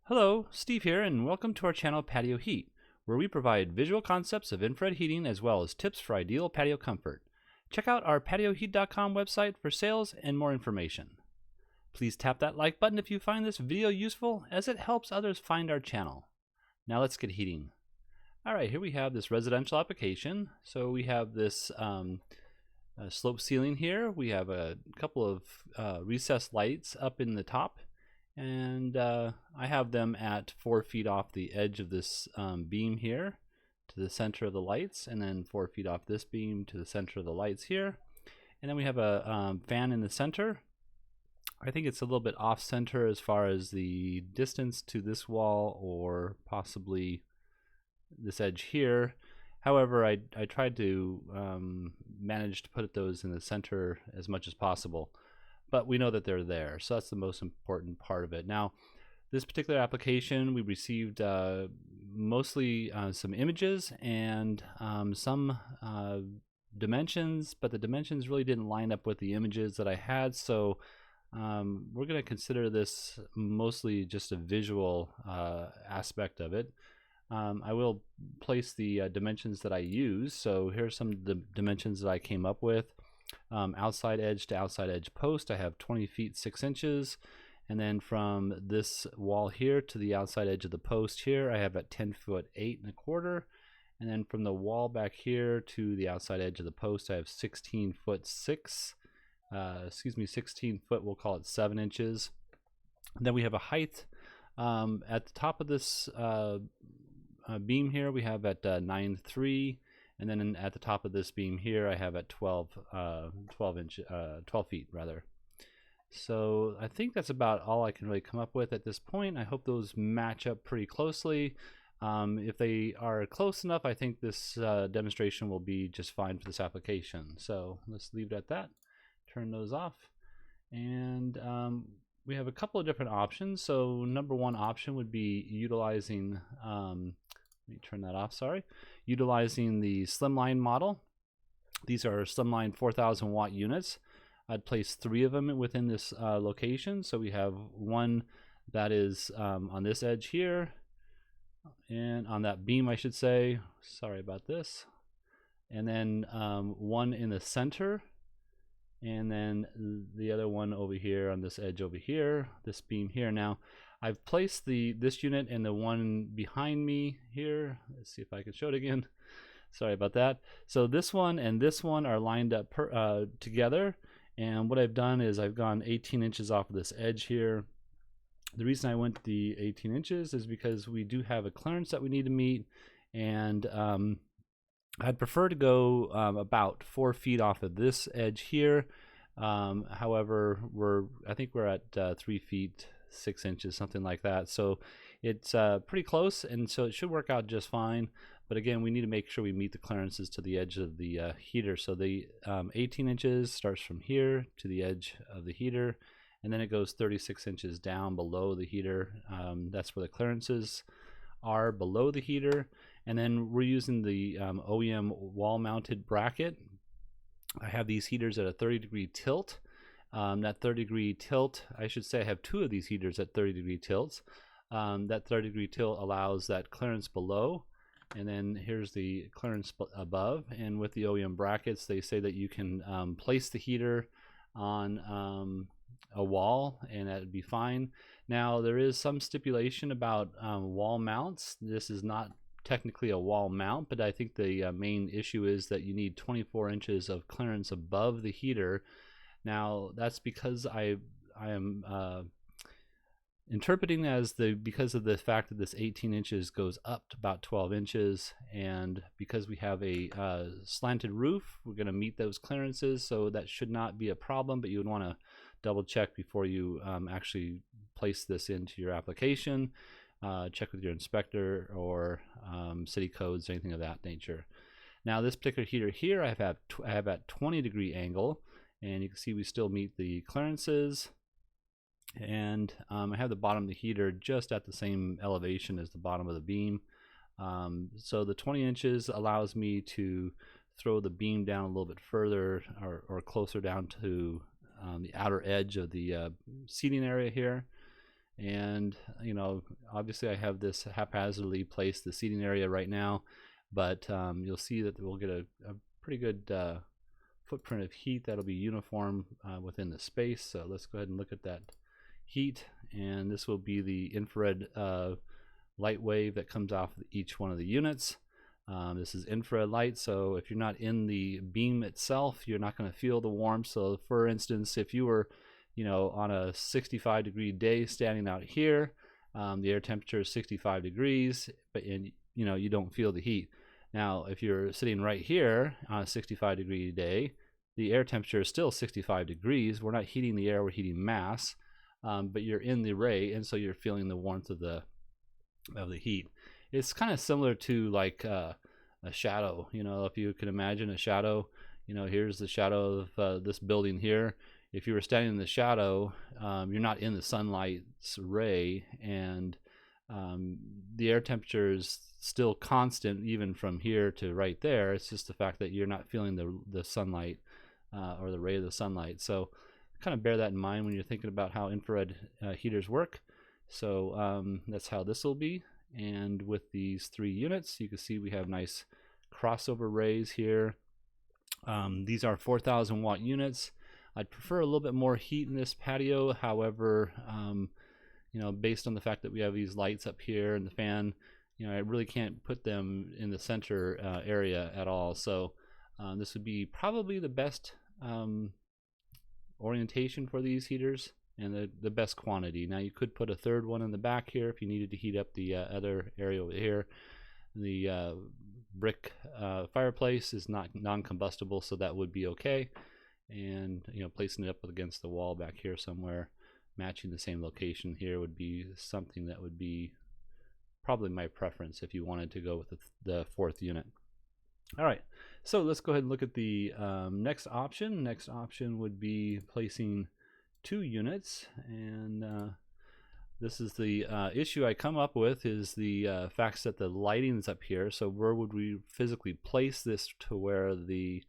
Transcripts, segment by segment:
Hello, Steve here, and welcome to our channel Patio Heat, where we provide visual concepts of infrared heating as well as tips for ideal patio comfort. Check out our patioheat.com website for sales and more information. Please tap that like button if you find this video useful, as it helps others find our channel. Now let's get heating. Alright, here we have this residential application. So we have this slope ceiling here. We have a couple of recessed lights up in the top. And I have them at 4 feet off the edge of this beam here to the center of the lights, and then 4 feet off this beam to the center of the lights here. And then we have a fan in the center. I think it's a little bit off center as far as the distance to this wall or possibly this edge here. However, I tried to manage to put those in the center as much as possible. But we know that they're there, so that's the most important part of it. Now, this particular application, we received mostly some images and some dimensions, but the dimensions really didn't line up with the images that I had, so we're going to consider this mostly just a visual aspect of it. I will place the dimensions that I use, so here's some of the dimensions that I came up with. Outside edge to outside edge post, I have 20 feet 6 inches, and then from this wall here to the outside edge of the post here, I have at 10 foot 8 1/4, and then from the wall back here to the outside edge of the post, I have 16 foot 6. 16 foot, we'll call it 7 inches. And then we have a height at the top of this beam here. We have at 9.3. And then at the top of this beam here, I have at 12 feet rather. So I think that's about all I can really come up with at this point. I hope those match up pretty closely. If they are close enough, I think this demonstration will be just fine for this application. So let's leave it at that. Turn those off. And we have a couple of different options. So number one option would be utilizing let me turn that off, sorry. Utilizing the slimline model. These are slimline 4,000 watt units. I'd place 3 of them within this location. So we have one that is on this edge here, and on that beam, I should say. Sorry about this. And then one in the center, and then the other one over here on this edge over here, this beam here. Now, I've placed this unit and the one behind me here. Let's see if I can show it again. Sorry about that. So this one and this one are lined up together, and what I've done is I've gone 18 inches off of this edge here. The reason I went the 18 inches is because we do have a clearance that we need to meet, and I'd prefer to go about 4 feet off of this edge here. However, I think we're at 3 feet 6 inches, something like that. So it's pretty close, and so it should work out just fine. But again, we need to make sure we meet the clearances to the edge of the heater. So the 18 inches starts from here to the edge of the heater, and then it goes 36 inches down below the heater. That's where the clearances are below the heater. And then we're using the OEM wall-mounted bracket. I have these heaters at a 30-degree tilt. That 30-degree tilt, I should say I have 2 of these heaters at 30-degree tilts. That 30-degree tilt allows that clearance below, and then here's the clearance above. And with the OEM brackets, they say that you can place the heater on a wall, and that would be fine. Now, there is some stipulation about wall mounts. This is not technically a wall mount, but I think the main issue is that you need 24 inches of clearance above the heater. Now, that's because I am interpreting as because of the fact that this 18 inches goes up to about 12 inches, and because we have a slanted roof, we're going to meet those clearances, so that should not be a problem, but you would want to double check before you actually place this into your application. Check with your inspector or city codes, anything of that nature. Now, this particular heater here, I have at 20-degree angle, and you can see we still meet the clearances. And I have the bottom of the heater just at the same elevation as the bottom of the beam. So the 20 inches allows me to throw the beam down a little bit further or closer down to the outer edge of the seating area here. And obviously I have this haphazardly placed the seating area right now, but you'll see that we'll get a pretty good footprint of heat that'll be uniform within the space. So let's go ahead and look at that heat, and this will be the infrared light wave that comes off each one of the units. This is infrared light, so if you're not in the beam itself, you're not going to feel the warmth. So for instance, if you were on a 65-degree day standing out here, the air temperature is 65 degrees, but you don't feel the heat. Now if you're sitting right here on a 65-degree day, the air temperature is still 65 degrees. We're not heating the air, we're heating mass, but you're in the ray, and so you're feeling the warmth of the heat. It's kind of similar to like a shadow. If you can imagine a shadow, here's the shadow of this building here. If you were standing in the shadow, you're not in the sunlight's ray, and the air temperature is still constant even from here to right there. It's just the fact that you're not feeling the sunlight or the ray of the sunlight. So kind of bear that in mind when you're thinking about how infrared heaters work. So that's how this will be. And with these 3 units, you can see we have nice crossover rays here. These are 4,000 watt units. I'd prefer a little bit more heat in this patio. However, based on the fact that we have these lights up here and the fan, I really can't put them in the center area at all. So this would be probably the best orientation for these heaters, and the best quantity. Now you could put a third one in the back here if you needed to heat up the other area over here. The brick fireplace is not non-combustible, so that would be okay. And placing it up against the wall back here somewhere, matching the same location here, would be something that would be probably my preference if you wanted to go with the 4th unit. All right, so let's go ahead and look at the next option. Next option would be placing 2 units, and this is the issue I come up with, is the fact that the lighting is up here. So where would we physically place this to where the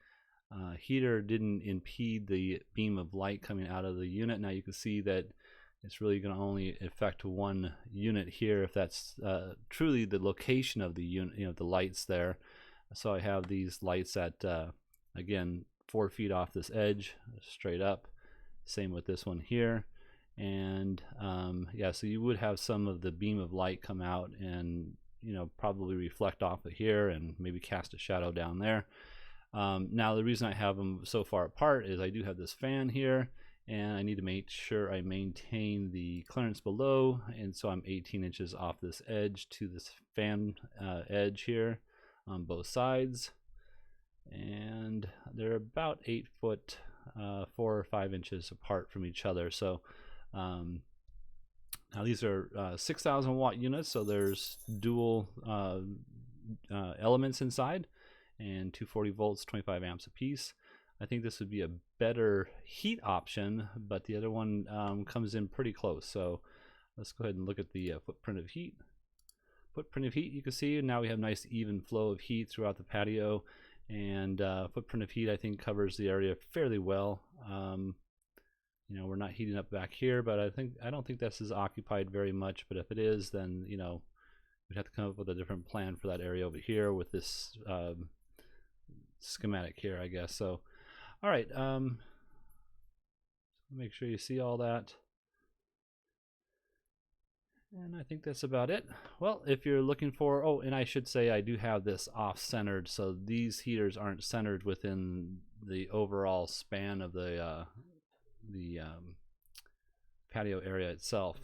heater didn't impede the beam of light coming out of the unit? Now you can see that it's really going to only affect 1 unit here if that's truly the location of the unit, the lights there. So I have these lights at again 4 feet off this edge, straight up. Same with this one here. And yeah, so you would have some of the beam of light come out and probably reflect off of here and maybe cast a shadow down there. Now the reason I have them so far apart is I do have this fan here, and I need to make sure I maintain the clearance below, and so I'm 18 inches off this edge to this fan edge here on both sides, and they're about 8 foot 4 or 5 inches apart from each other. So now these are 6,000 watt units, so there's dual elements inside, and 240 volts, 25 amps a piece. I think this would be a better heat option, but the other one comes in pretty close. So let's go ahead and look at the footprint of heat. Footprint of heat, you can see now we have nice even flow of heat throughout the patio, and footprint of heat I think covers the area fairly well. We're not heating up back here, but I don't think this is occupied very much. But if it is, then we'd have to come up with a different plan for that area over here with this schematic here, I guess. So all right, make sure you see all that. And I think that's about it. Well, if you're looking for, oh, and I should say I do have this off-centered, so these heaters aren't centered within the overall span of the patio area itself.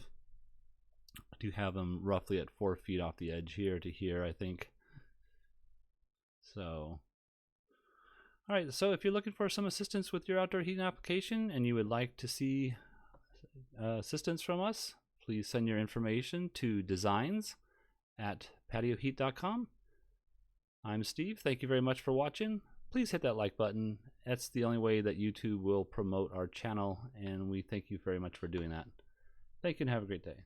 I do have them roughly at 4 feet off the edge here to here, I think. So, all right, so if you're looking for some assistance with your outdoor heating application and you would like to see assistance from us, please send your information to designs@patioheat.com. I'm Steve. Thank you very much for watching. Please hit that like button. That's the only way that YouTube will promote our channel, and we thank you very much for doing that. Thank you and have a great day.